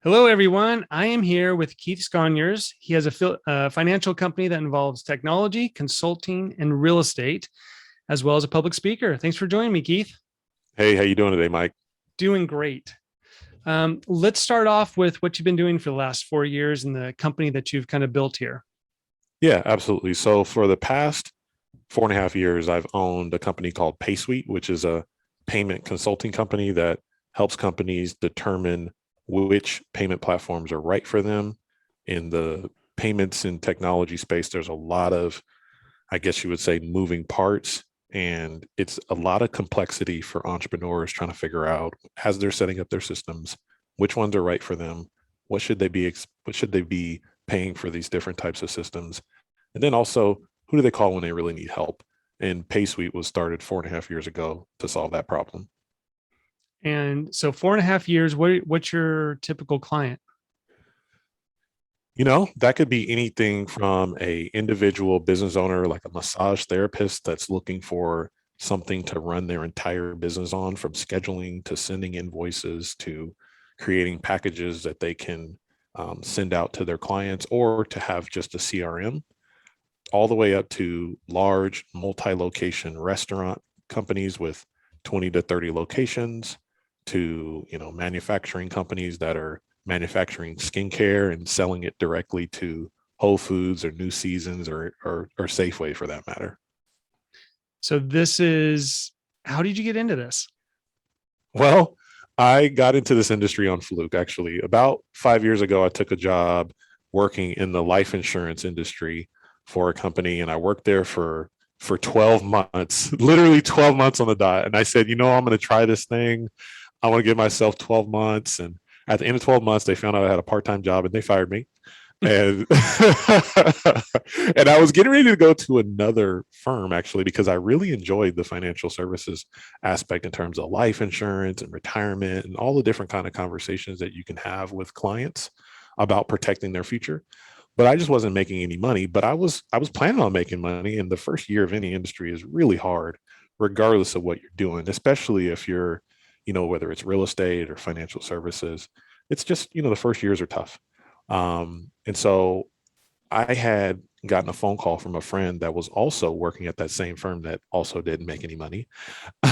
Hello, everyone. I am here with Keith Sconiers. He has a financial company that involves technology, consulting, and real estate, as well as a public speaker. Thanks for joining me, Keith. Hey, how you doing today, Mike? Doing great. Let's start off with what you've been doing for the last 4 years and the company that you've kind of built here. Yeah, absolutely. So for the past 4.5 years, I've owned a company called PaySuite, which is a payment consulting company that helps companies determine which payment platforms are right for them. In the payments and technology space, there's a lot of, I guess you would say, moving parts. And it's a lot of complexity for entrepreneurs trying to figure out as they're setting up their systems, which ones are right for them, what should they be paying for these different types of systems, and then also who do they call when they really need help. And PaySuite was started 4.5 years ago to solve that problem. And so, 4.5 years. What's your typical client? That could be anything from a individual business owner, like a massage therapist that's looking for something to run their entire business on, from scheduling to sending invoices to creating packages that they can send out to their clients, or to have just a CRM, all the way up to large multi-location restaurant companies with 20 to 30 locations, to manufacturing companies that are manufacturing skincare and selling it directly to Whole Foods or New Seasons or Safeway for that matter. So, this is how did you get into this? Well, I got into this industry on fluke. Actually, about 5 years ago, I took a job working in the life insurance industry for a company, and I worked there for 12 months, literally 12 months on the dot. And I said, I'm going to try this thing. I want to give myself 12 months. And at the end of 12 months, they found out I had a part-time job and they fired me. And and I was getting ready to go to another firm, actually, because I really enjoyed the financial services aspect in terms of life insurance and retirement and all the different kind of conversations that you can have with clients about protecting their future. But I just wasn't making any money. But I was planning on making money. And the first year of any industry is really hard, regardless of what you're doing, especially if you're, whether it's real estate or financial services. It's just, the first years are tough. And so I had gotten a phone call from a friend that was also working at that same firm that also didn't make any money.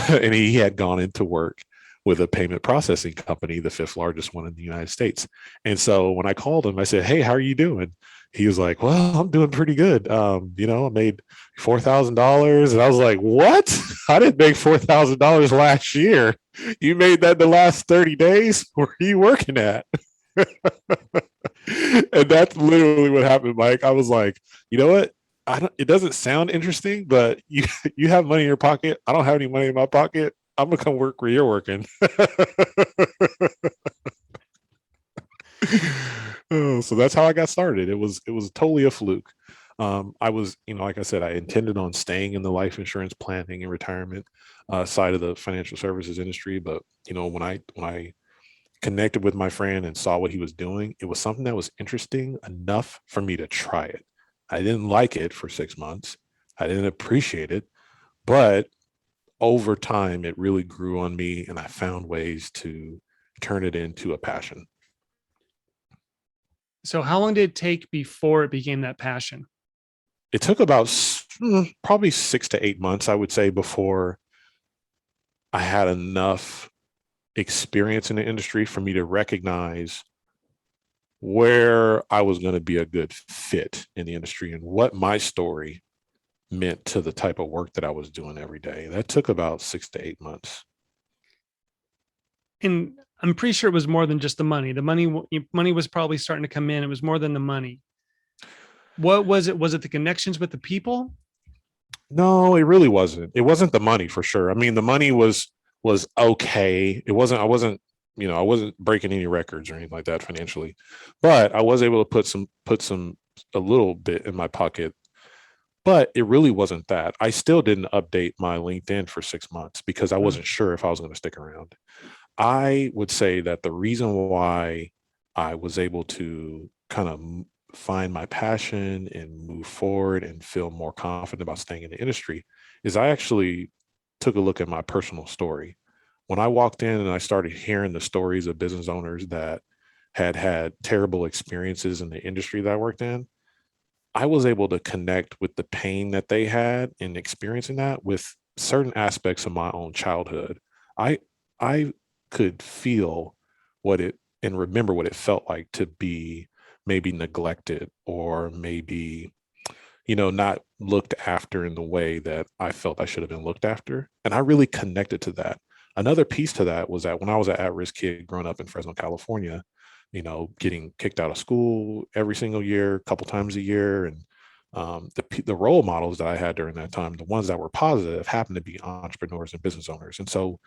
And he had gone into work with a payment processing company, the fifth largest one in the United States. And so when I called him, I said, "Hey, how are you doing?" He was like, "Well, I'm doing pretty good. I made $4,000." And I was like, "What? I didn't make $4,000 last year. You made that the last 30 days? Where are you working at?" And that's literally what happened, Mike. I was like, you know what? It doesn't sound interesting, but you have money in your pocket. I don't have any money in my pocket. I'm gonna come work where you're working. Oh, so that's how I got started. It was totally a fluke. I was, like I said, I intended on staying in the life insurance planning and retirement side of the financial services industry, but when I connected with my friend and saw what he was doing, it was something that was interesting enough for me to try it. I didn't like it for 6 months. I didn't appreciate it, but over time, it really grew on me, and I found ways to turn it into a passion. So, how long did it take before it became that passion? It took about probably 6 to 8 months, I would say, before I had enough experience in the industry for me to recognize where I was going to be a good fit in the industry and what my story meant to the type of work that I was doing every day. That took about 6 to 8 months. And I'm pretty sure it was more than just the money. The money was probably starting to come in. It was more than the money. What was it? Was it the connections with the people? No, it really wasn't. It wasn't the money for sure. I mean, the money was okay. It wasn't. I wasn't breaking any records or anything like that financially, but I was able to put some a little bit in my pocket. But it really wasn't that. I still didn't update my LinkedIn for 6 months because I Mm. wasn't sure if I was going to stick around. I would say that the reason why I was able to kind of find my passion and move forward and feel more confident about staying in the industry is I actually took a look at my personal story. When I walked in and I started hearing the stories of business owners that had terrible experiences in the industry that I worked in, I was able to connect with the pain that they had in experiencing that with certain aspects of my own childhood. I I could feel what it and remember what it felt like to be maybe neglected or maybe, not looked after in the way that I felt I should have been looked after. And I really connected to that. Another piece to that was that when I was an at-risk kid growing up in Fresno, California, getting kicked out of school every single year, a couple times a year, and the role models that I had during that time, the ones that were positive, happened to be entrepreneurs and business owners. And so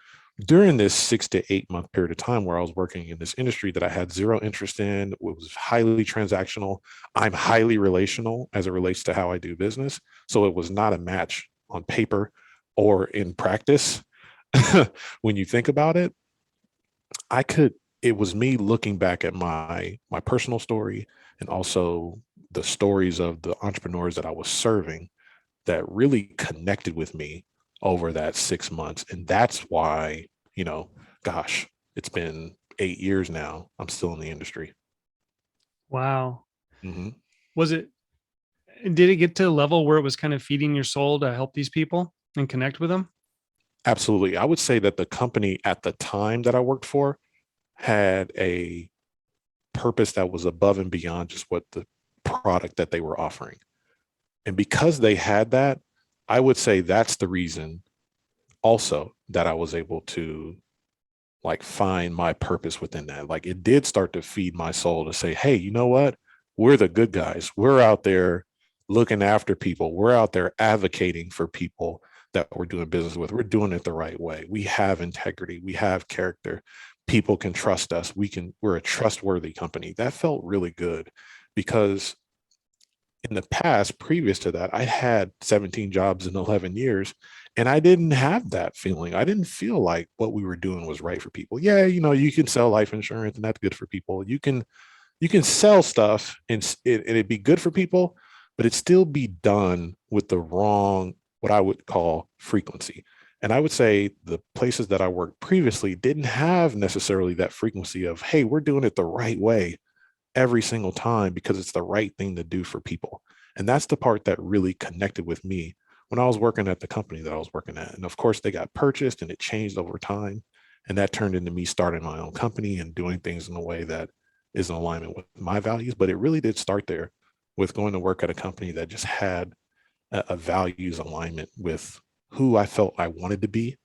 during this 6 to 8 month period of time where I was working in this industry that I had zero interest in, it was highly transactional. I'm highly relational as it relates to how I do business. So it was not a match on paper or in practice. When you think about it, it was me looking back at my personal story and also the stories of the entrepreneurs that I was serving that really connected with me over that 6 months. And that's why, gosh, it's been 8 years now. I'm still in the industry. Wow. Hmm. Was it, did it get to a level where it was kind of feeding your soul to help these people and connect with them? Absolutely. I would say that the company at the time that I worked for had a purpose that was above and beyond just what the product that they were offering. And because they had that, I would say that's the reason also that I was able to like find my purpose within that. Like it did start to feed my soul to say, hey, you know what? We're the good guys. We're out there looking after people. We're out there advocating for people that we're doing business with. We're doing it the right way. We have integrity. We have character. People can trust us. We're a trustworthy company. That felt really good because in the past, previous to that, I had 17 jobs in 11 years, and I didn't have that feeling. I didn't feel like what we were doing was right for people. Yeah, you can sell life insurance, and that's good for people. You can sell stuff, and it'd be good for people, but it'd still be done with the wrong, what I would call frequency. And I would say the places that I worked previously didn't have necessarily that frequency of, hey, we're doing it the right way every single time because it's the right thing to do for people. And that's the part that really connected with me when I was working at the company that I was working at. And of course, they got purchased and it changed over time. And that turned into me starting my own company and doing things in a way that is in alignment with my values. But it really did start there with going to work at a company that just had a values alignment with who I felt I wanted to be.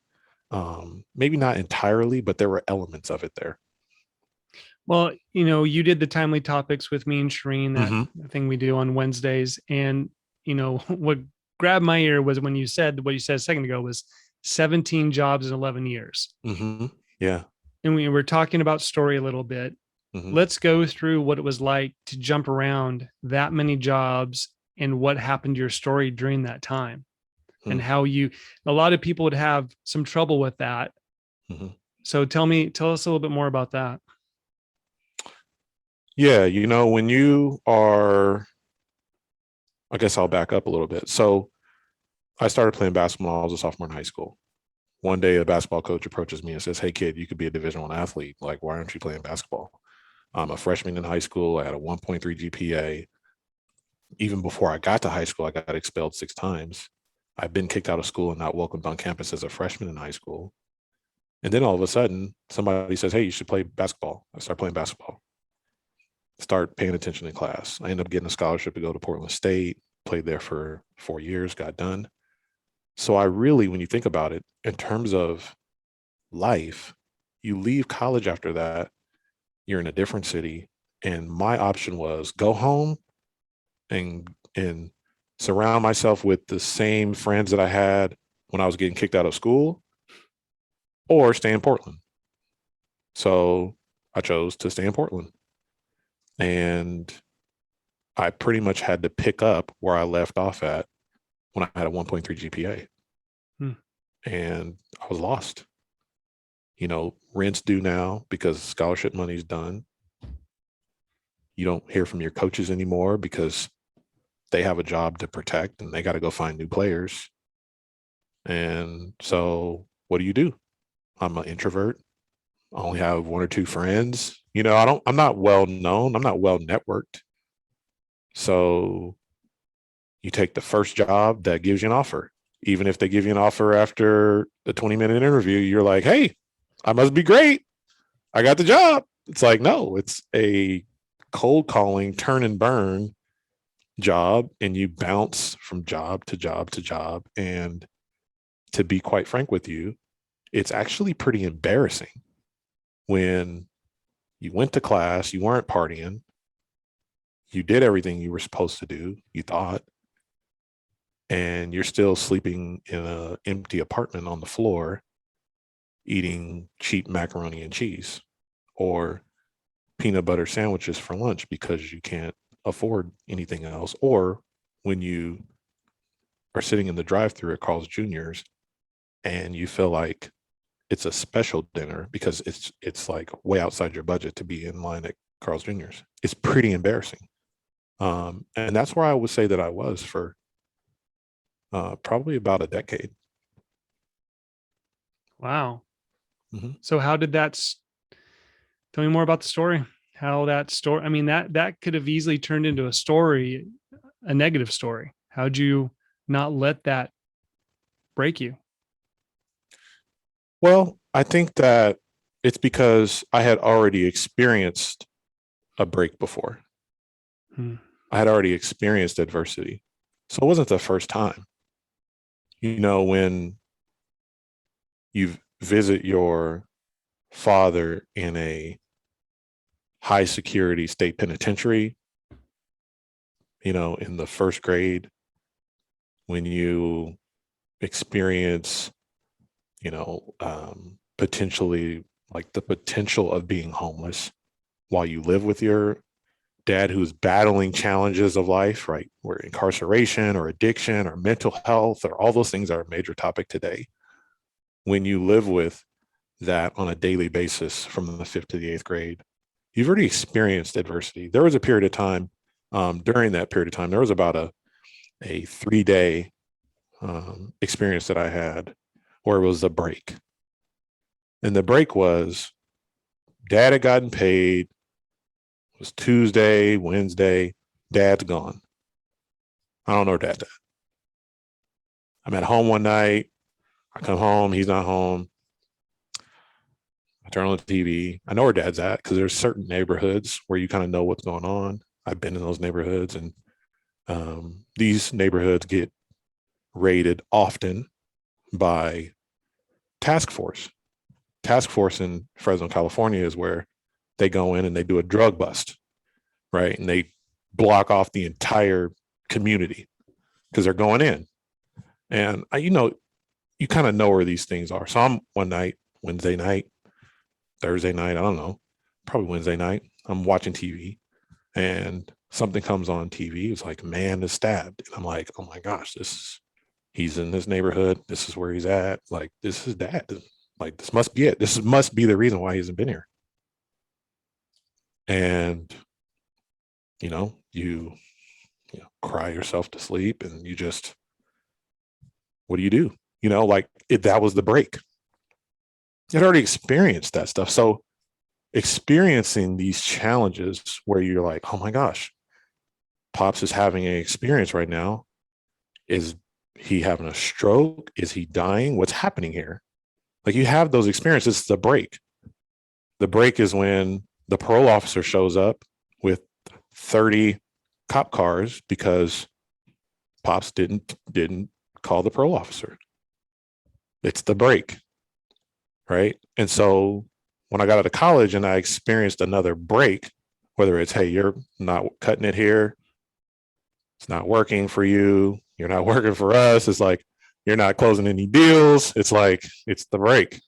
Maybe not entirely, but there were elements of it there. Well, you did the timely topics with me and Shireen, that Hmm. thing we do on Wednesdays. And, what grabbed my ear was when you said what you said a second ago was 17 jobs in 11 years. Hmm. Yeah. And we were talking about story a little bit. Hmm. Let's go through what it was like to jump around that many jobs and what happened to your story during that time and how a lot of people would have some trouble with that. Hmm. So tell us a little bit more about that. Yeah, when you are, I guess I'll back up a little bit. So I started playing basketball when I was a sophomore in high school. One day, a basketball coach approaches me and says, "Hey, kid, you could be a Division I athlete. Like, why aren't you playing basketball?" I'm a freshman in high school. I had a 1.3 GPA. Even before I got to high school, I got expelled 6 times. I've been kicked out of school and not welcomed on campus as a freshman in high school. And then all of a sudden, somebody says, "Hey, you should play basketball." I start playing basketball, start paying attention in class. I ended up getting a scholarship to go to Portland State, played there for 4 years, got done. So I really, when you think about it, in terms of life, you leave college after that, you're in a different city. And my option was go home and surround myself with the same friends that I had when I was getting kicked out of school, or stay in Portland. So I chose to stay in Portland. And I pretty much had to pick up where I left off at when I had a 1.3 GPA. Hmm. And I was lost. Rent's due now because scholarship money's done. You don't hear from your coaches anymore because they have a job to protect and they got to go find new players. And so what do? I'm an introvert. I only have one or two friends. I'm not well known. I'm not well networked. So you take the first job that gives you an offer. Even if they give you an offer after the 20-minute interview, you're like, hey, I must be great. I got the job. It's like, no, it's a cold calling, turn and burn job, and you bounce from job to job to job. And to be quite frank with you, it's actually pretty embarrassing when you went to class, you weren't partying, you did everything you were supposed to do, you thought, and you're still sleeping in an empty apartment on the floor, eating cheap macaroni and cheese or peanut butter sandwiches for lunch because you can't afford anything else. Or when you are sitting in the drive-thru at Carl's Jr.'s and you feel like it's a special dinner because it's like way outside your budget to be in line at Carl's Jr.'s. It's pretty embarrassing. And that's where I would say that I was for probably about a decade. Wow. Mm-hmm. So how did that, tell me more about the story, how that story, I mean, that could have easily turned into a story, a negative story. How'd you not let that break you? Well, I think that it's because I had already experienced a break before. Hmm. I had already experienced adversity. So it wasn't the first time. When you visit your father in a high security state penitentiary, in the first grade, when you experience, potentially like the potential of being homeless while you live with your dad who's battling challenges of life, right? Where incarceration or addiction or mental health or all those things are a major topic today. When you live with that on a daily basis from the 5th to the 8th grade, you've already experienced adversity. There was a period of time, during that period of time, there was about a 3-day experience that I had where it was a break. And the break was dad had gotten paid. It was Tuesday, Wednesday, dad's gone. I don't know where dad's at. I'm at home one night. I come home, he's not home. I turn on the TV. I know where dad's at because there's certain neighborhoods where you kind of know what's going on. I've been in those neighborhoods, and these neighborhoods get raided often by task force. Task force in Fresno, California is where they go in and they do a drug bust, right? And they block off the entire community because they're going in. And you kind of know where these things are. So I'm one night, Wednesday night, Thursday night, I don't know, probably Wednesday night, I'm watching TV and something comes on TV. It's like, man is stabbed. And I'm like, oh my gosh, he's in this neighborhood. This is where he's at. Like, this is dad. Like, this must be it. This must be the reason why he hasn't been here. And, you cry yourself to sleep and you just, what do you do? That was the break. I'd already experienced that stuff. So experiencing these challenges where you're like, oh my gosh, Pops is having an experience right now. Is he having a stroke? Is he dying? What's happening here? Like, you have those experiences. It's the break. The break is when the parole officer shows up with 30 cop cars because Pops didn't call the parole officer. It's the break, right? And so when I got out of college and I experienced another break, whether it's, hey, you're not cutting it here, it's not working for you, you're not working for us, it's like you're not closing any deals, it's like, it's the break.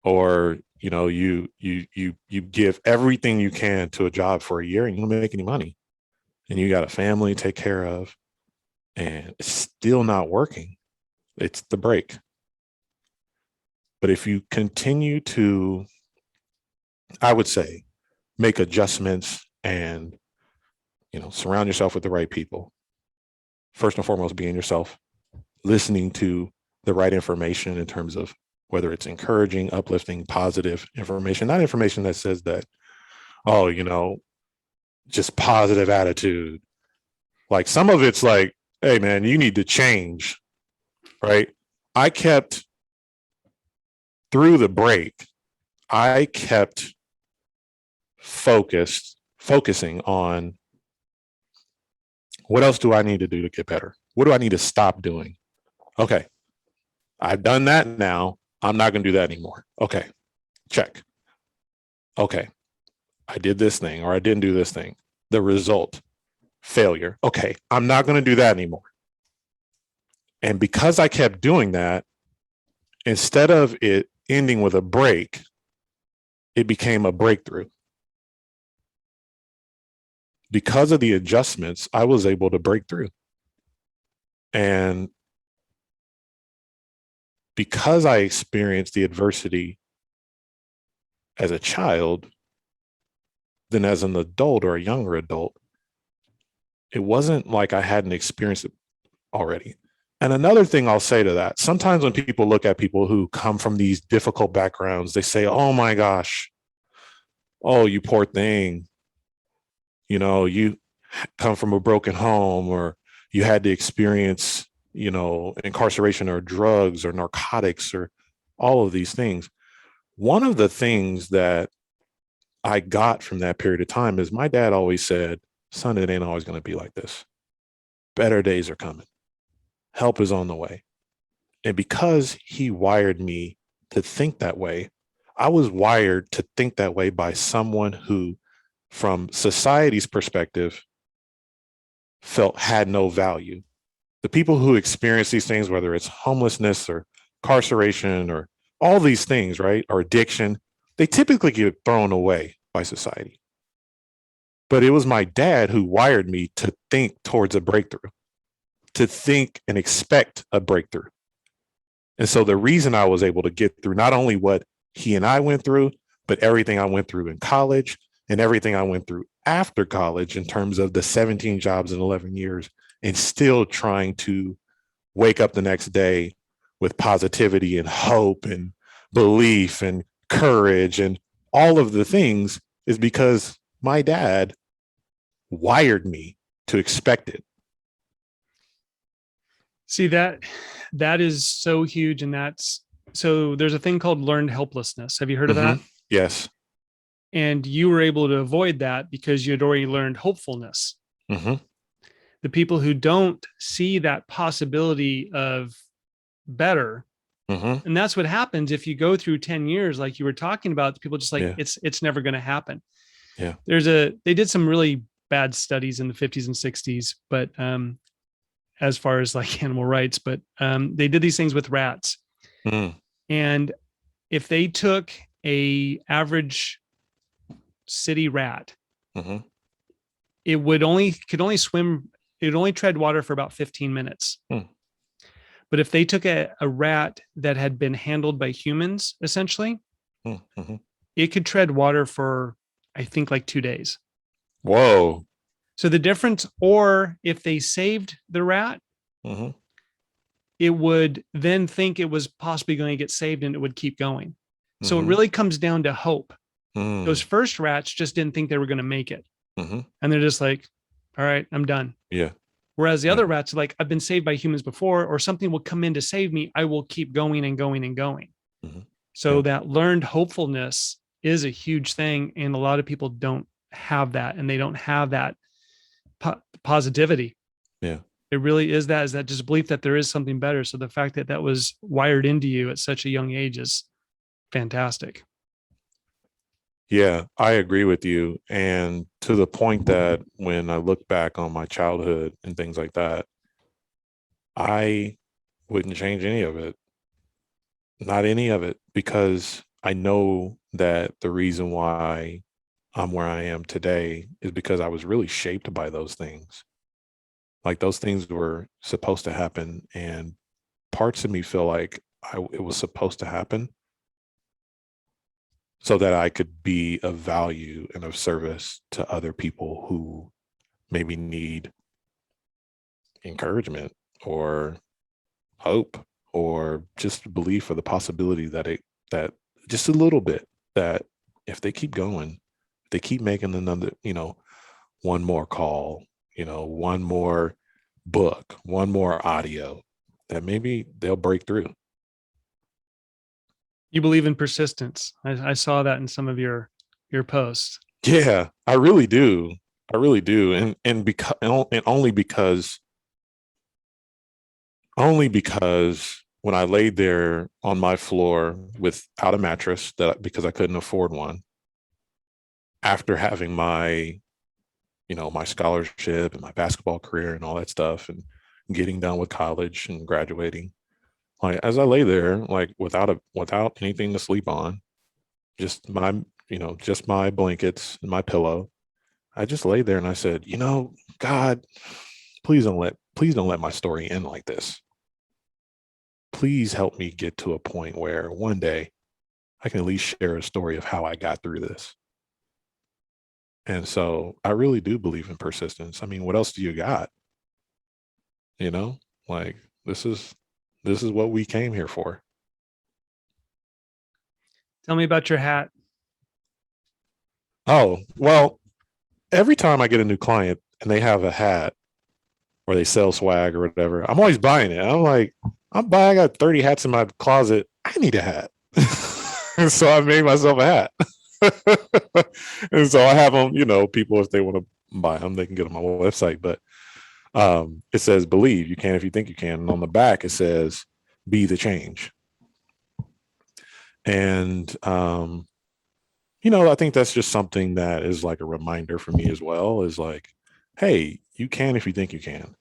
Or you give everything you can to a job for a year and you don't make any money and you got a family to take care of and it's still not working. It's the break. But if you continue to, I would say, make adjustments and surround yourself with the right people, first and foremost being yourself, listening to the right information in terms of whether it's encouraging, uplifting, positive information, not information that says that, oh, just positive attitude. Like some of it's like, hey, man, you need to change, right? I kept through the break, I kept focusing on what else do I need to do to get better? What do I need to stop doing? Okay, I've done that now. I'm not going to do that anymore. Okay, check. Okay, I did this thing or I didn't do this thing. The result, failure. Okay, I'm not going to do that anymore. And because I kept doing that, instead of it ending with a break, it became a breakthrough. Because of the adjustments, I was able to break through. And because I experienced the adversity as a child, then as an adult or a younger adult, it wasn't like I hadn't experienced it already. And another thing I'll say to that, sometimes when people look at people who come from these difficult backgrounds, they say, oh my gosh, oh, you poor thing. You come from a broken home, or you had to experience, incarceration or drugs or narcotics or all of these things. One of the things that I got from that period of time is my dad always said, son, it ain't always going to be like this. Better days are coming. Help is on the way. And because he wired me to think that way, I was wired to think that way by someone who, from society's perspective, felt had no value. The people who experience these things, whether it's homelessness or incarceration or all these things, right, or addiction, they typically get thrown away by society. But it was my dad who wired me to think towards a breakthrough, to think and expect a breakthrough. And so the reason I was able to get through not only what he and I went through, but everything I went through in college and everything I went through after college in terms of the 17 jobs in 11 years, and still trying to wake up the next day with positivity and hope and belief and courage and all of the things, is because my dad wired me to expect it. See, that is so huge. And so there's a thing called learned helplessness. Have you heard of that? Yes. And you were able to avoid that because you had already learned hopefulness. The people who don't see that possibility of better, and that's what happens if you go through 10 years, like you were talking about, people just like, it's never going to happen. Yeah. They did some really bad studies in the 50s and 60s, but as far as like animal rights, but they did these things with rats. And if they took a average city rat, it could only swim, it only tread water for about 15 minutes. But if they took a rat that had been handled by humans, essentially, it could tread water for, I think, like 2 days. Whoa. So the difference, or if they saved the rat, it would then think it was possibly going to get saved and it would keep going. So it really comes down to hope. Those first rats just didn't think they were going to make it. And they're just like, all right, I'm done. Yeah. Whereas the other rats are like, I've been saved by humans before, or something will come in to save me. I will keep going and going and going. So that learned hopefulness is a huge thing. And a lot of people don't have that, and they don't have that positivity. Yeah. It really is that just belief that there is something better. So the fact that that was wired into you at such a young age is fantastic. Yeah, I agree with you. And to the point that when I look back on my childhood and things like that, I wouldn't change any of it. Not any of it, because I know that the reason why I'm where I am today is because I was really shaped by those things. Like those things were supposed to happen, and parts of me feel like it was supposed to happen so that I could be of value and of service to other people who maybe need encouragement or hope or just belief or the possibility that just a little bit, that if they keep going, they keep making another, one more call, one more book, one more audio, that maybe they'll break through. You believe in persistence. I saw that in some of your posts. Yeah, I really do. I really do. And because and only because when I laid there on my floor without a mattress, that because I couldn't afford one, after having my scholarship and my basketball career and all that stuff, and getting done with college and graduating, like as I lay there, like without anything to sleep on, just my blankets and my pillow, I just laid there and I said, God, please don't let my story end like this. Please help me get to a point where one day I can at least share a story of how I got through this. And so I really do believe in persistence. I mean, what else do you got? You know, like this is what we came here for. Tell me about your hat. Oh, well, every time I get a new client and they have a hat or they sell swag or whatever, I'm always buying it. I'm like, I got 30 hats in my closet. I need a hat. And so I made myself a hat. And so I have them, people, if they want to buy them, they can get on my website. But it says, believe you can if you think you can. And on the back, it says, be the change. And, I think that's just something that is like a reminder for me as well, is like, hey, you can if you think you can,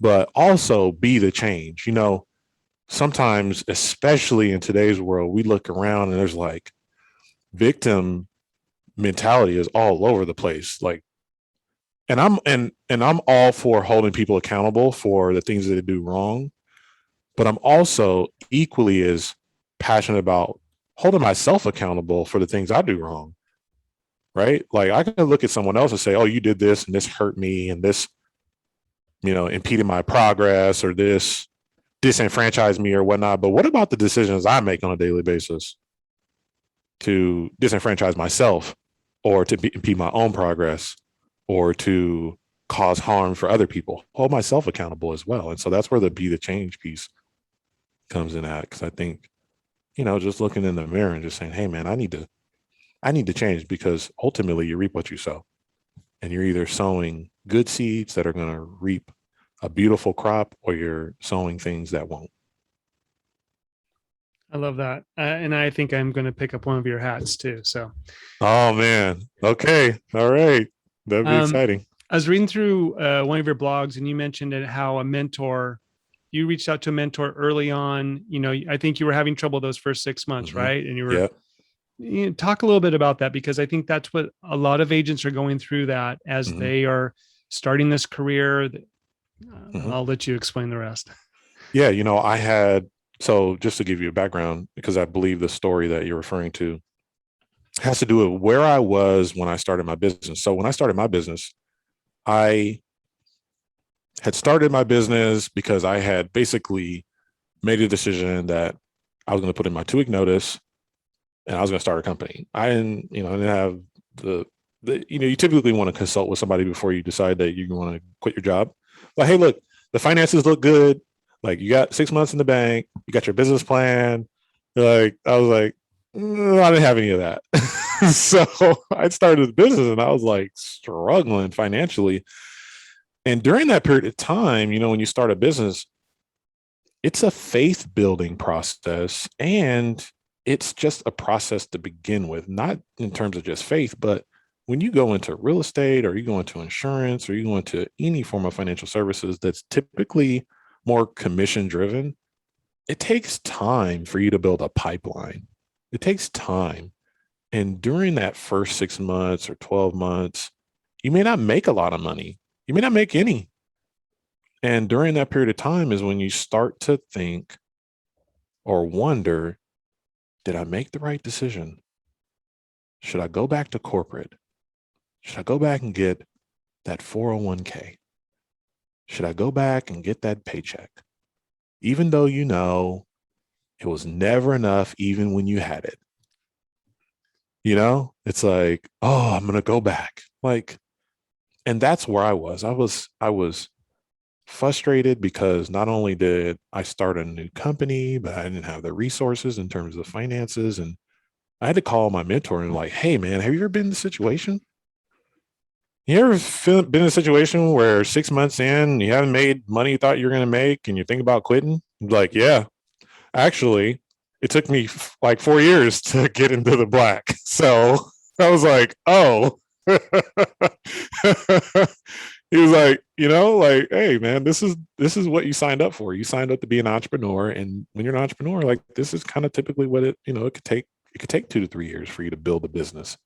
but also be the change. Sometimes, especially in today's world, we look around and there's like victim mentality is all over the place. Like, and I'm all for holding people accountable for the things that they do wrong, but I'm also equally as passionate about holding myself accountable for the things I do wrong. Right? Like I can look at someone else and say, "Oh, you did this and this hurt me and this, impeded my progress or this disenfranchised me or whatnot." But what about the decisions I make on a daily basis to disenfranchise myself, or to impede my own progress, or to cause harm for other people? Hold myself accountable as well. And so that's where the be the change piece comes in at. Because I think, just looking in the mirror and just saying, "Hey, man, I need to change," because ultimately you reap what you sow, and you're either sowing good seeds that are going to reap a beautiful crop, or you're sowing things that won't. I love that. And I think I'm going to pick up one of your hats too. So, Oh man. Okay. All right. That'd be um, exciting. I was reading through one of your blogs and you mentioned it, how you reached out to a mentor early on. I think you were having trouble those first 6 months, Mm-hmm. right? And Yeah. talk a little bit about that, because I think that's what a lot of agents are going through, that as Mm-hmm. they are starting this career. Mm-hmm. I'll let you explain the rest. Yeah. So just to give you a background, because I believe the story that you're referring to has to do with where I was when I started my business. So when I started my business, I had started my business because I had basically made a decision that I was going to put in my 2-week notice and I was going to start a company. I didn't have you typically want to consult with somebody before you decide that you want to quit your job. But hey, look, the finances look good. Like you got 6 months in the bank, you got your business plan. Like I was like, I didn't have any of that. So I started the business and I was like struggling financially. And during that period of time, when you start a business, it's a faith building process, and it's just a process to begin with, not in terms of just faith, but when you go into real estate or you go into insurance or you go into any form of financial services that's typically more commission driven, it takes time for you to build a pipeline. It takes time. And during that first 6 months or 12 months, you may not make a lot of money. You may not make any. And during that period of time is when you start to think or wonder, did I make the right decision? Should I go back to corporate? Should I go back and get that 401k? Should I go back and get that paycheck? Even though It was never enough, even when you had it. It's like, oh, I'm going to go back. Like, and that's where I was frustrated because not only did I start a new company, but I didn't have the resources in terms of finances. And I had to call my mentor and like, hey man, have you ever been in this situation? You ever been in a situation where 6 months in, you haven't made money you thought you were going to make and you think about quitting? Like, yeah, actually, it took me like 4 years to get into the black. So I was like, oh. He was like, like, hey man, this is what you signed up for. You signed up to be an entrepreneur. And when you're an entrepreneur, like this is kind of typically what it could take 2 to 3 years for you to build a business.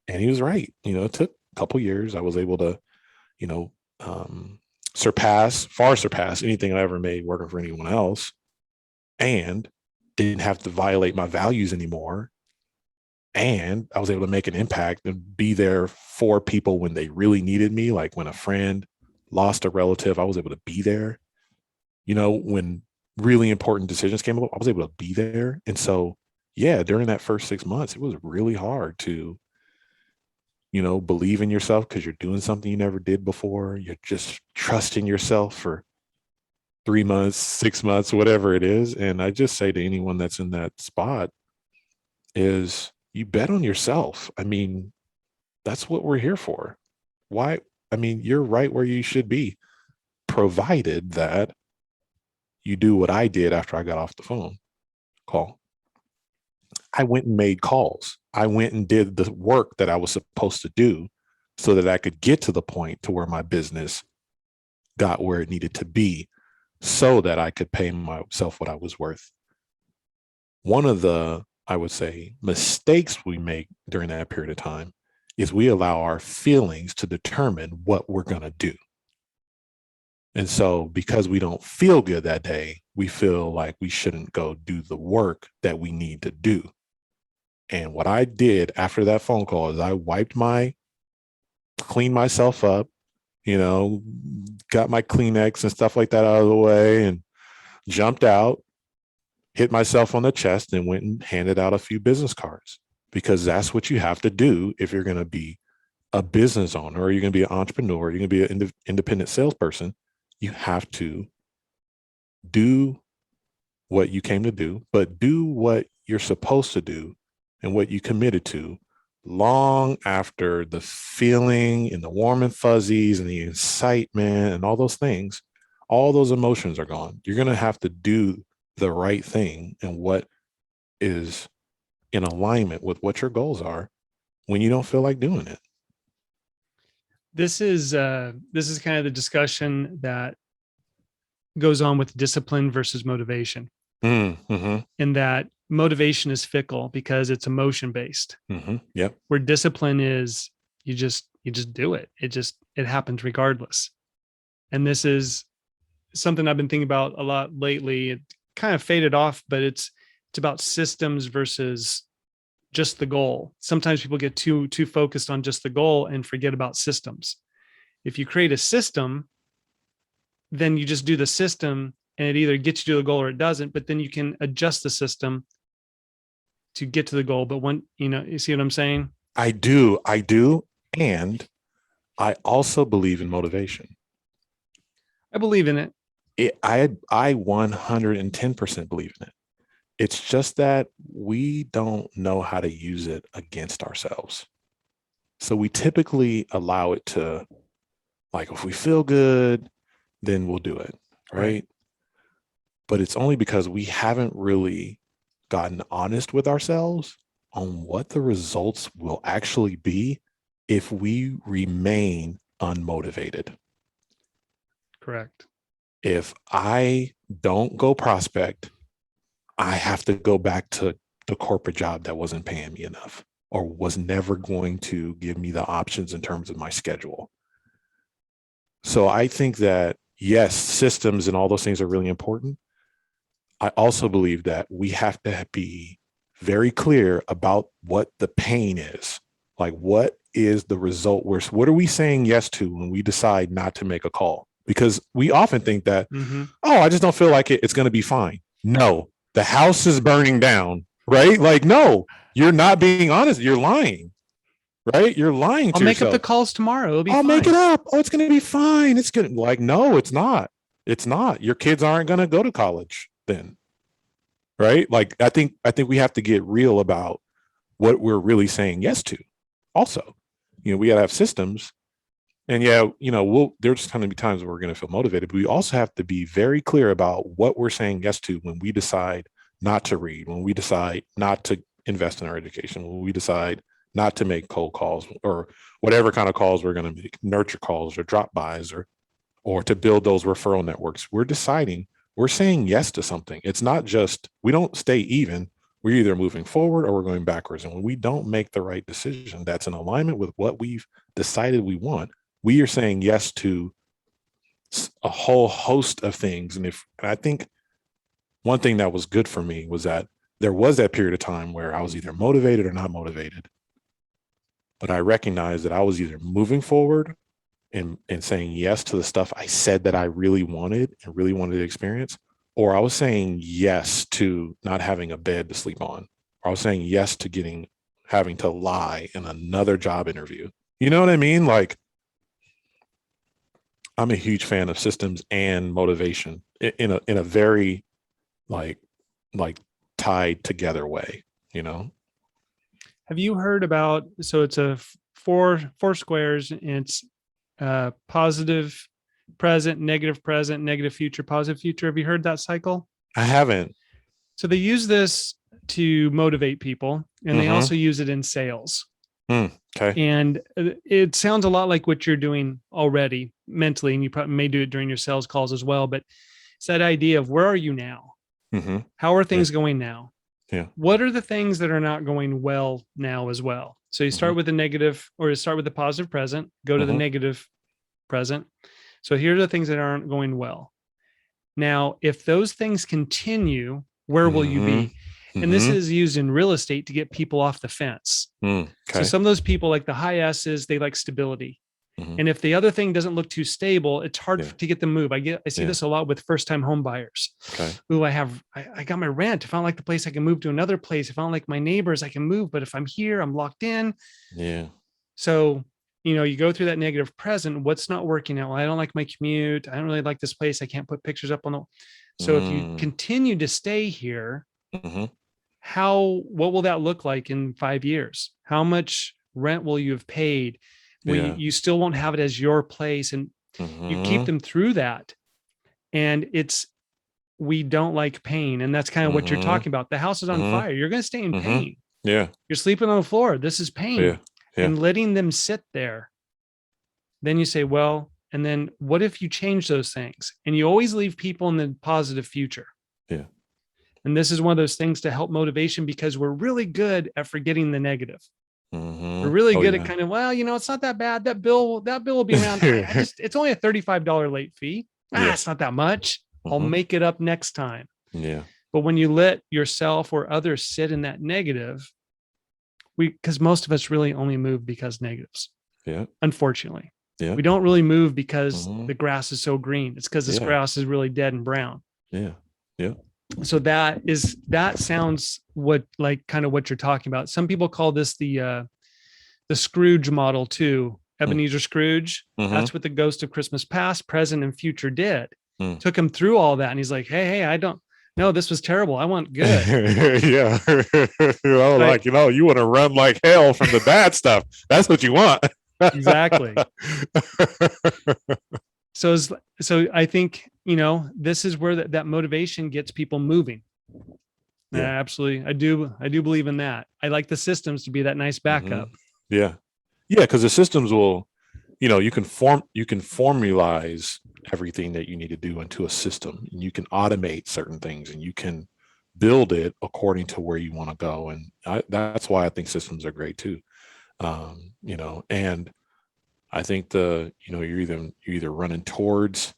And he was right. It took a couple years. I was able to, you know, um, far surpass anything I ever made working for anyone else, and didn't have to violate my values anymore. And I was able to make an impact and be there for people when they really needed me. Like when a friend lost a relative, I was able to be there. When really important decisions came up, I was able to be there. And so, yeah, during that first 6 months, it was really hard to, believe in yourself because you're doing something you never did before. You're just trusting yourself for 3 months, 6 months, whatever it is. And I just say to anyone that's in that spot is you bet on yourself. I mean, that's what we're here for. Why? I mean, you're right where you should be, provided that you do what I did after I got off the phone call. I went and made calls. I went and did the work that I was supposed to do so that I could get to the point to where my business got where it needed to be so that I could pay myself what I was worth. One of the, I would say, mistakes we make during that period of time is we allow our feelings to determine what we're going to do. And so because we don't feel good that day, we feel like we shouldn't go do the work that we need to do. And what I did after that phone call is I cleaned myself up, got my Kleenex and stuff like that out of the way and jumped out, hit myself on the chest and went and handed out a few business cards, because that's what you have to do if you're going to be a business owner, or you're going to be an entrepreneur, or you're going to be an independent salesperson. You have to do what you came to do, but do what you're supposed to do and what you committed to long after the feeling and the warm and fuzzies and the excitement and all those things, all those emotions are gone. You're going to have to do the right thing and what is in alignment with what your goals are when you don't feel like doing it. This is kind of the discussion that goes on with discipline versus motivation. Mm-hmm. And that motivation is fickle because it's emotion based. Mm-hmm. Yep. Where discipline is you just do it. It happens regardless. And this is something I've been thinking about a lot lately. It kind of faded off, but it's about systems versus just the goal. Sometimes people get too focused on just the goal and forget about systems. If you create a system, then you just do the system and it either gets you to the goal or it doesn't, but then you can adjust the system to get to the goal. But when, you see what I'm saying? I do. And I also believe in motivation. I believe in it. I 110% believe in it. It's just that we don't know how to use it against ourselves. So we typically allow it to, like, if we feel good, then we'll do it. Right. But it's only because we haven't really gotten honest with ourselves on what the results will actually be if we remain unmotivated. Correct. If I don't go prospect, I have to go back to the corporate job that wasn't paying me enough or was never going to give me the options in terms of my schedule. So I think that, yes, systems and all those things are really important. I also believe that we have to be very clear about what the pain is. Like, what is the result? What are we saying yes to when we decide not to make a call? Because we often think that, oh, I just don't feel like it. It's going to be fine. No, the house is burning down, right? Like, no, you're not being honest. You're lying, right? You're lying I'll to make up the yourself. calls tomorrow. It'll be I'll make it fine. up. Oh, it's going to be fine. It's good. Like, no, it's not. It's not. Your kids aren't going to go to college then, right? Like, I think we have to get real about what we're really saying yes to. Also, we got to have systems. And yeah, there's going to be times where we're going to feel motivated, but we also have to be very clear about what we're saying yes to when we decide not to read, when we decide not to invest in our education, when we decide not to make cold calls or whatever kind of calls we're going to make, nurture calls or drop bys or to build those referral networks. We're deciding, we're saying yes to something. It's not just, we don't stay even. We're either moving forward or we're going backwards. And when we don't make the right decision that's in alignment with what we've decided we want, we are saying yes to a whole host of things. And I think one thing that was good for me was that there was that period of time where I was either motivated or not motivated. But I recognized that I was either moving forward and saying yes to the stuff I said that I really wanted and really wanted to experience, or I was saying yes to not having a bed to sleep on, or I was saying yes to having to lie in another job interview. You know what I mean? Like, I'm a huge fan of systems and motivation in a very like tied together way, Have you heard about, so it's a four squares, and it's positive present, negative future, positive future. Have you heard that cycle? I haven't. So they use this to motivate people, and they Mm-hmm. also use it in sales. Okay. And it sounds a lot like what you're doing already mentally, and you probably may do it during your sales calls as well. But it's that idea of, where are you now? Mm-hmm. How are things going now? Yeah. What are the things that are not going well now as well? So you start with the negative, or you start with the positive present, go to the negative present. So here are the things that aren't going well. Now, if those things continue, where will you be? And this is used in real estate to get people off the fence. Okay. So some of those people, like the high S's, they like stability. Mhm. And if the other thing doesn't look too stable, it's hard Yeah. to get them move. I see Yeah. this a lot with first-time home buyers. Okay. Ooh, I got my rent. If I don't like the place, I can move to another place. If I don't like my neighbors, I can move. But if I'm here, I'm locked in. Yeah. So, you go through that negative present. What's not working out? Well, I don't like my commute. I don't really like this place. I can't put pictures up on the. So if you continue to stay here, Mm-hmm. what will that look like in 5 years? How much rent will you have paid? You still won't have it as your place, and you keep them through that. And we don't like pain. And that's kind of what you're talking about. The house is on fire. You're going to stay in pain. Yeah. You're sleeping on the floor. This is pain. Yeah. And letting them sit there. Then you say, well, and then what if you change those things? And you always leave people in the positive future. Yeah. And this is one of those things to help motivation, because we're really good at forgetting the negative. We're really good at kind of, well, it's not that bad. That bill will be around. It's only a $35 late fee. It's not that much. I'll make it up next time. Yeah. But when you let yourself or others sit in that negative, because most of us really only move because negatives. Yeah. Unfortunately. Yeah. We don't really move because the grass is so green. It's because this grass is really dead and brown. Yeah. Yeah. So that sounds kind of what you're talking about. Some people call this the Scrooge model too. Ebenezer Scrooge. That's what the ghost of Christmas past, present, and future did. Took him through all that. And he's like, hey, I don't know. This was terrible. I want good. Yeah. You want to run like hell from the bad stuff. That's what you want. Exactly. So I think, this is where that motivation gets people moving. Yeah, absolutely. I do believe in that. I like the systems to be that nice backup. Yeah. Yeah. Because the systems will, you can formalize everything that you need to do into a system, and you can automate certain things, and you can build it according to where you want to go. And that's why I think systems are great too. And I think you're either running towards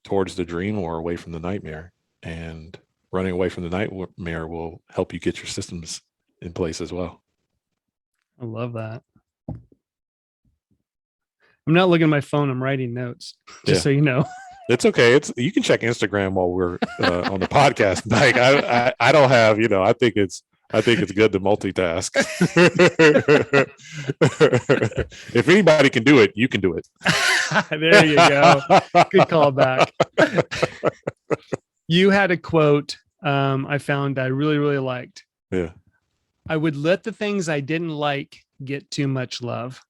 the dream or away from the nightmare, and running away from the nightmare will help you get your systems in place as well. I love that. I'm not looking at my phone. I'm writing notes, just so you know. It's okay. It's you can check Instagram while we're on the podcast. Like I don't have, I think it's good to multitask. If anybody can do it, you can do it. There you go. Good callback. You had a quote I found that I really, really liked. Yeah. I would let the things I didn't like get too much love.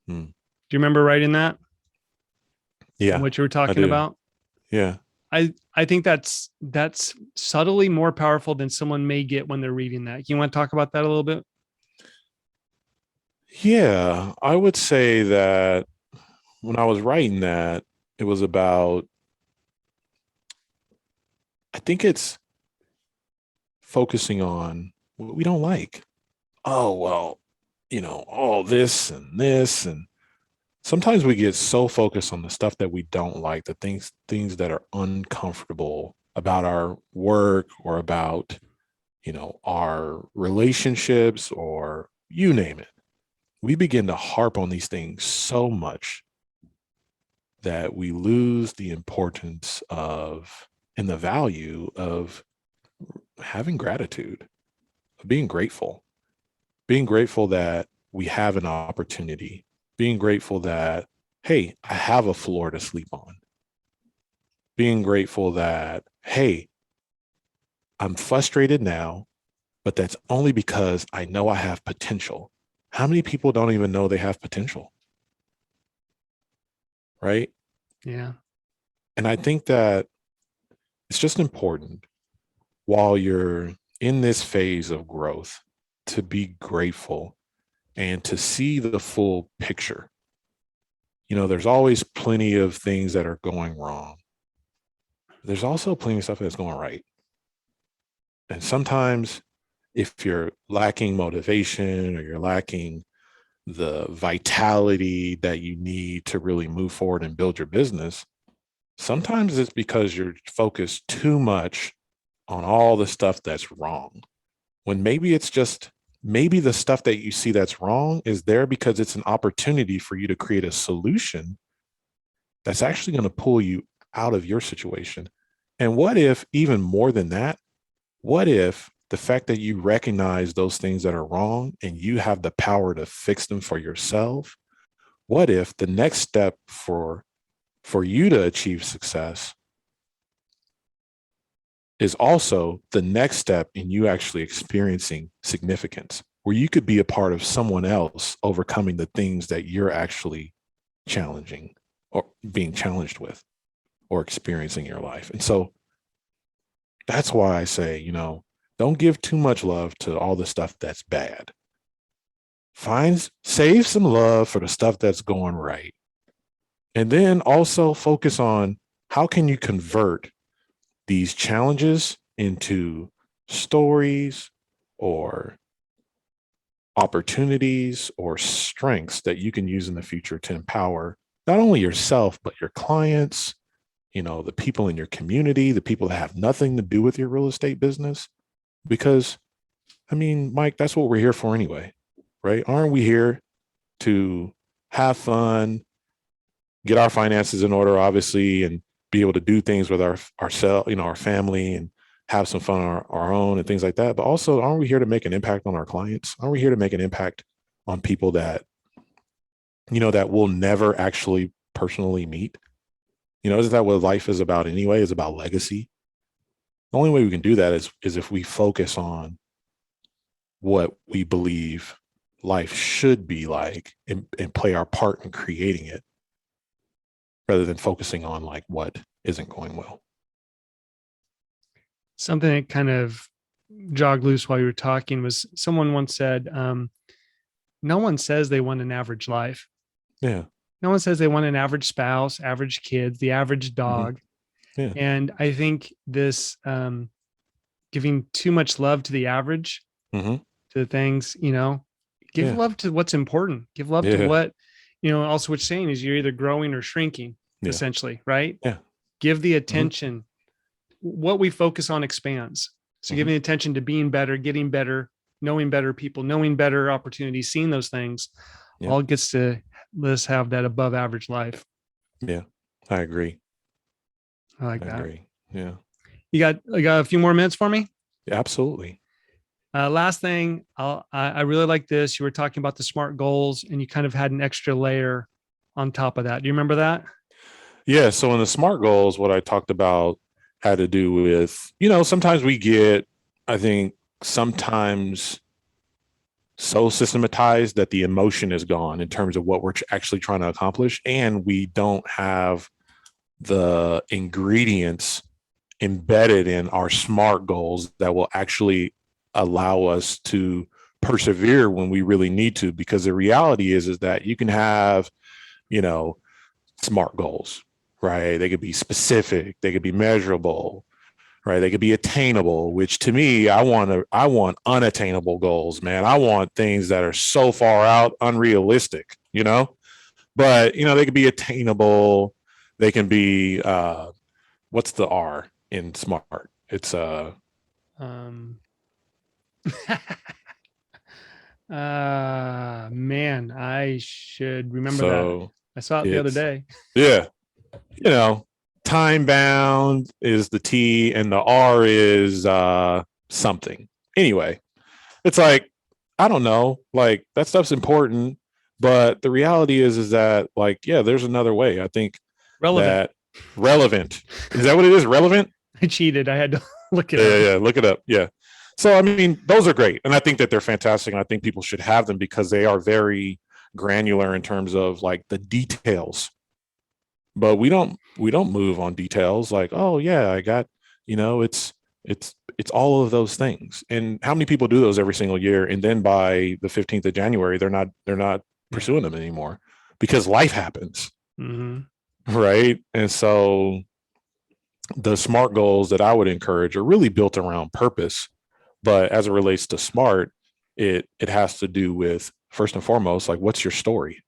Hmm. Do you remember writing that? Yeah, What you were I talking do. about? Yeah. I think that's subtly more powerful than someone may get when they're reading that. You want to talk about that a little bit? Yeah. I would say that when I was writing that, it was about, I think it's focusing on what we don't like. Oh, well, all this and this. And sometimes we get so focused on the stuff that we don't like, the things that are uncomfortable about our work or about, our relationships or you name it. We begin to harp on these things so much that we lose the importance of and the value of having gratitude, of being grateful that we have an opportunity, being grateful that, hey, I have a floor to sleep on, being grateful that, hey, I'm frustrated now, but that's only because I know I have potential. How many people don't even know they have potential? Right. Yeah. And I think that it's just important while you're in this phase of growth to be grateful and to see the full picture. There's always plenty of things that are going wrong. There's also plenty of stuff that's going right. And sometimes if you're lacking motivation or you're lacking the vitality that you need to really move forward and build your business, sometimes it's because you're focused too much on all the stuff that's wrong. When maybe the stuff that you see that's wrong is there because it's an opportunity for you to create a solution that's actually going to pull you out of your situation. And what if, even more than that, what if the fact that you recognize those things that are wrong and you have the power to fix them for yourself? What if the next step for you to achieve success is also the next step in you actually experiencing significance, where you could be a part of someone else overcoming the things that you're actually challenging or being challenged with or experiencing in your life. And so that's why I say, don't give too much love to all the stuff that's bad. Save some love for the stuff that's going right. And then also focus on how can you convert these challenges into stories or opportunities or strengths that you can use in the future to empower not only yourself, but your clients, the people in your community, the people that have nothing to do with your real estate business. Because, I mean, Mike, that's what we're here for anyway, right? Aren't we here to have fun, get our finances in order, obviously, and be able to do things with ourselves, our family, and have some fun on our own and things like that. But also, aren't we here to make an impact on our clients? Aren't we here to make an impact on people that, that we'll never actually personally meet? Isn't that what life is about anyway? Is about legacy. The only way we can do that is if we focus on what we believe life should be like and play our part in creating it rather than focusing on like what isn't going well. Something that kind of jogged loose while you were talking was someone once said, no one says they want an average life. Yeah. No one says they want an average spouse, average kids, the average Mm-hmm. dog. Yeah. And I think this giving too much love to the average, Mm-hmm. to the things, give Yeah. love to what's important. Give love to Yeah. what, also what's saying is you're either growing or shrinking, Yeah. essentially, right? Yeah. Give the Mm-hmm. attention. What we focus on expands. So Mm-hmm. giving attention to being better, getting better, knowing better people, knowing better opportunities, seeing those things, Yeah. all gets to let's have that above average life. Yeah. I agree. I like I that. agree. Yeah, You got a few more minutes for me? absolutely. Last thing, I really like this. You were talking about the SMART goals, and you kind of had an extra layer on top of that. Do you remember that? Yeah. So in the SMART goals, what I talked about had to do with, sometimes we get, I think, sometimes so systematized that the emotion is gone in terms of what we're actually trying to accomplish. And we don't have the ingredients embedded in our SMART goals that will actually allow us to persevere when we really need to. Because the reality is that you can have, you know, SMART goals, right? They could be specific, they could be measurable, right? They could be attainable, which to me, I want unattainable goals, man. I want things that are so far out, unrealistic, but they could be attainable. They can be what's the R in SMART? It's Um, man, I should remember that. so I saw it the other it's day. yeah, you know, time bound is the T and the R is something. Anyway, it's like, I don't know, like that stuff's important, but the reality is that like, yeah, there's another way. I think Relevant. that relevant, is that what it is? Relevant? I cheated. I had to look it Yeah, up. yeah, yeah. Look it up. Yeah. So I mean, those are great, and I think that they're fantastic, and I think people should have them because they are very granular in terms of like the details. But we don't move on details like, oh yeah, I got, it's all of those things. And how many people do those every single year? And then by the 15th of January, they're not Yeah. pursuing them anymore because life happens, Mm-hmm. right? And so the SMART goals that I would encourage are really built around purpose. But as it relates to SMART, it has to do with first and foremost, like what's your story?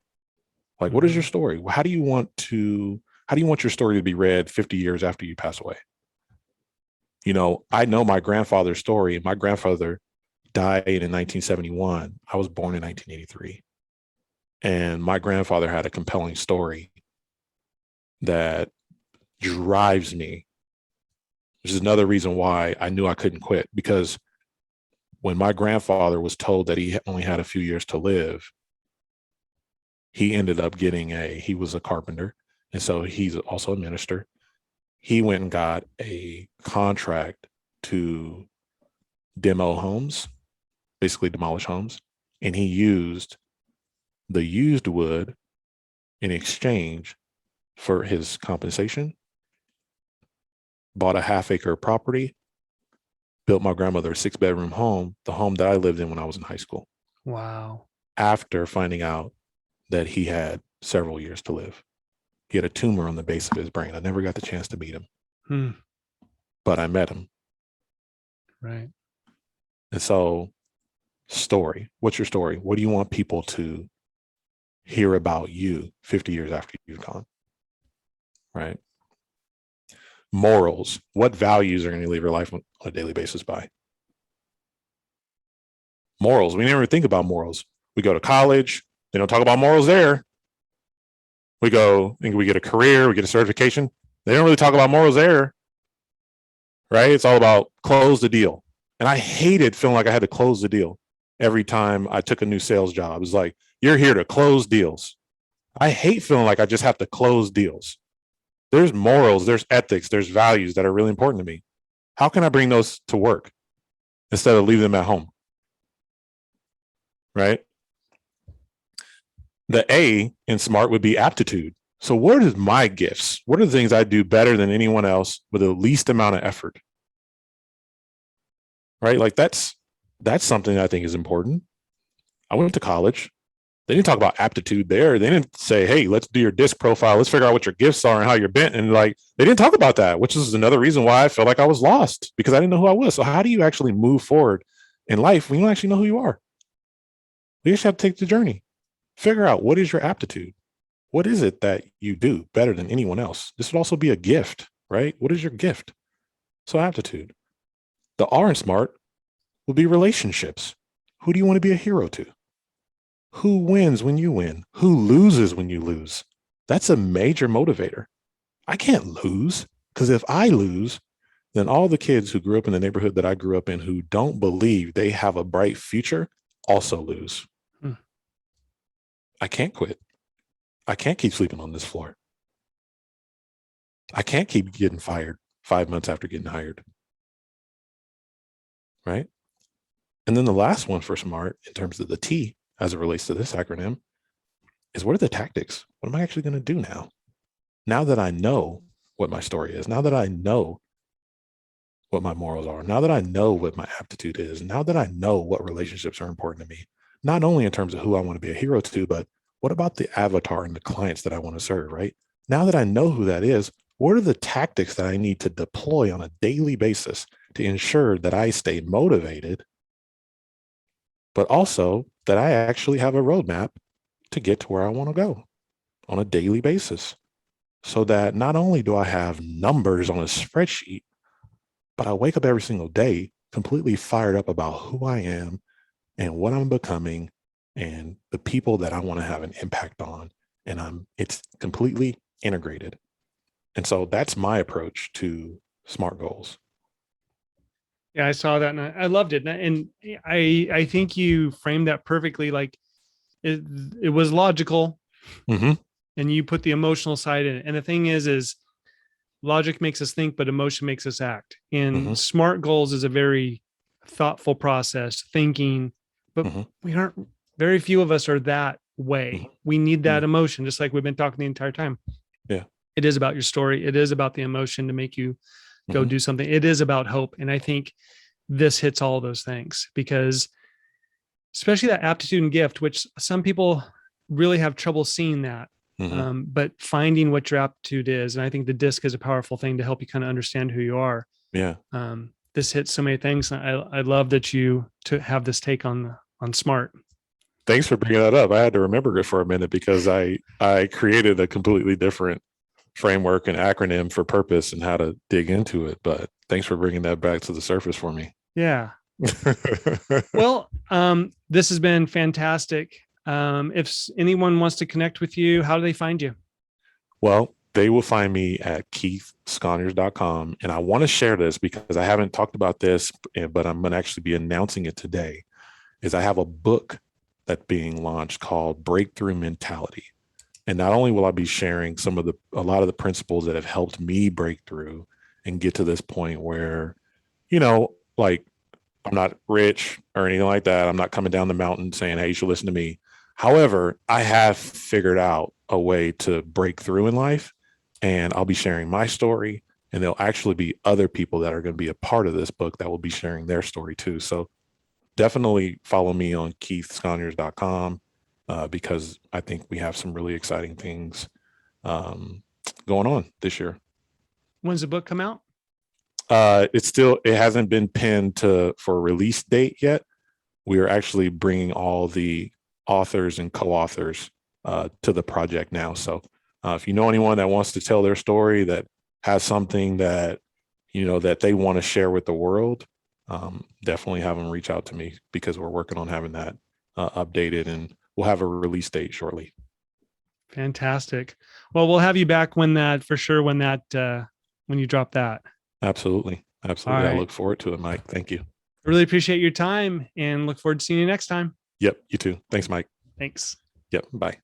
Like what is your Mm-hmm. story? How do you want your story to be read 50 years after you pass away? I know my grandfather's story. My grandfather died in 1971. I was born in 1983. And my grandfather had a compelling story that drives me, which is another reason why I knew I couldn't quit. Because when my grandfather was told that he only had a few years to live, he ended up he was a carpenter. And so he's also a minister. He went and got a contract to demo homes, basically demolish homes. And he used the used wood in exchange for his compensation, bought a half-acre property, built my grandmother a 6-bedroom home, the home that I lived in when I was in high school, Wow. after finding out that he had several years to live. He had a tumor on the base of his brain. I never got the chance to meet him, Hmm. but I met him. Right. And so, story. What's your story? What do you want people to hear about you 50 years after you've gone? Right. Morals. What values are going to leave your life on a daily basis by? Morals. We never think about morals. We go to college. They don't talk about morals there. We go and we get a career, we get a certification. They don't really talk about morals there, right? It's all about close the deal. And I hated feeling like I had to close the deal every time I took a new sales job. It's like, you're here to close deals. I hate feeling like I just have to close deals. There's morals, there's ethics, there's values that are really important to me. How can I bring those to work instead of leaving them at home? Right? The A in SMART would be aptitude. So, what is my gifts? What are the things I do better than anyone else with the least amount of effort? Right? Like that's something I think is important. I went to college. They didn't talk about aptitude there. They didn't say, "Hey, let's do your disc profile. Let's figure out what your gifts are and how you're bent." And like, they didn't talk about that, which is another reason why I felt like I was lost because I didn't know who I was. So, how do you actually move forward in life when you don't actually know who you are? You just have to take the journey. Figure out what is your aptitude. What is it that you do better than anyone else? This would also be a gift, right? What is your gift? So, aptitude. The R in SMART will be relationships. Who do you want to be a hero to? Who wins when you win? Who loses when you lose? That's a major motivator. I can't lose, because if I lose, then all the kids who grew up in the neighborhood that I grew up in who don't believe they have a bright future also lose. Hmm. I can't quit. I can't keep sleeping on this floor. I can't keep getting fired 5 months after getting hired. Right. And then the last one for SMART in terms of the T as it relates to this acronym is, what are the tactics? What am I actually going to do now? Now that I know what my story is, now that I know what my morals are, now that I know what my aptitude is, now that I know what relationships are important to me, not only in terms of who I want to be a hero to, but what about the avatar and the clients that I want to serve, right? Now that I know who that is, what are the tactics that I need to deploy on a daily basis to ensure that I stay motivated, but also that I actually have a roadmap to get to where I want to go on a daily basis? So that not only do I have numbers on a spreadsheet, but I wake up every single day completely fired up about who I am and what I'm becoming and the people that I want to have an impact on. And it's completely integrated. And so that's my approach to SMART goals. Yeah, I saw that and I loved it. And I think you framed that perfectly. Like it, it was logical Mm-hmm. and you put the emotional side in it. And the thing is logic makes us think, but emotion makes us act. Mm-hmm. And SMART goals is a very thoughtful process, thinking, but Mm-hmm. we aren't, very few of us are that way. We need Mm-hmm. that emotion, just like we've been talking the entire time. Yeah. It is about your story. It is about the emotion to make you go Mm-hmm. do something. It is about hope. And I think this hits all of those things because especially that aptitude and gift, which some people really have trouble seeing that. Mm-hmm. But finding what your aptitude is, and I think the disc is a powerful thing to help you kind of understand who you are. Yeah. This hits so many things. I love that you to have this take on SMART. Thanks for bringing that up. I had to remember it for a minute because I created a completely different framework and acronym for purpose and how to dig into it. But thanks for bringing that back to the surface for me. Yeah. Well, this has been fantastic. If anyone wants to connect with you, how do they find you? Well, they will find me at keithsconiers.com. And I want to share this because I haven't talked about this, but I'm going to actually be announcing it today, is I have a book that's being launched called Breakthrough Mentality. And not only will I be sharing a lot of the principles that have helped me break through and get to this point where, like, I'm not rich or anything like that. I'm not coming down the mountain saying, hey, you should listen to me. However, I have figured out a way to break through in life, and I'll be sharing my story, and there'll actually be other people that are going to be a part of this book that will be sharing their story too. So definitely follow me on keithsconiers.com because I think we have some really exciting things going on this year. When's the book come out? It hasn't been pinned for a release date yet. We are actually bringing all the authors and co-authors to the project now. So if you know anyone that wants to tell their story, that has something that that they want to share with the world, definitely have them reach out to me because we're working on having that updated, and we'll have a release date shortly. Fantastic. Well, we'll have you back when that for sure. When you drop that. Absolutely. All Absolutely. I right. look forward to it, Mike. Thank you. I really appreciate your time and look forward to seeing you next time. Yep. You too. Thanks, Mike. Thanks. Yep. Bye.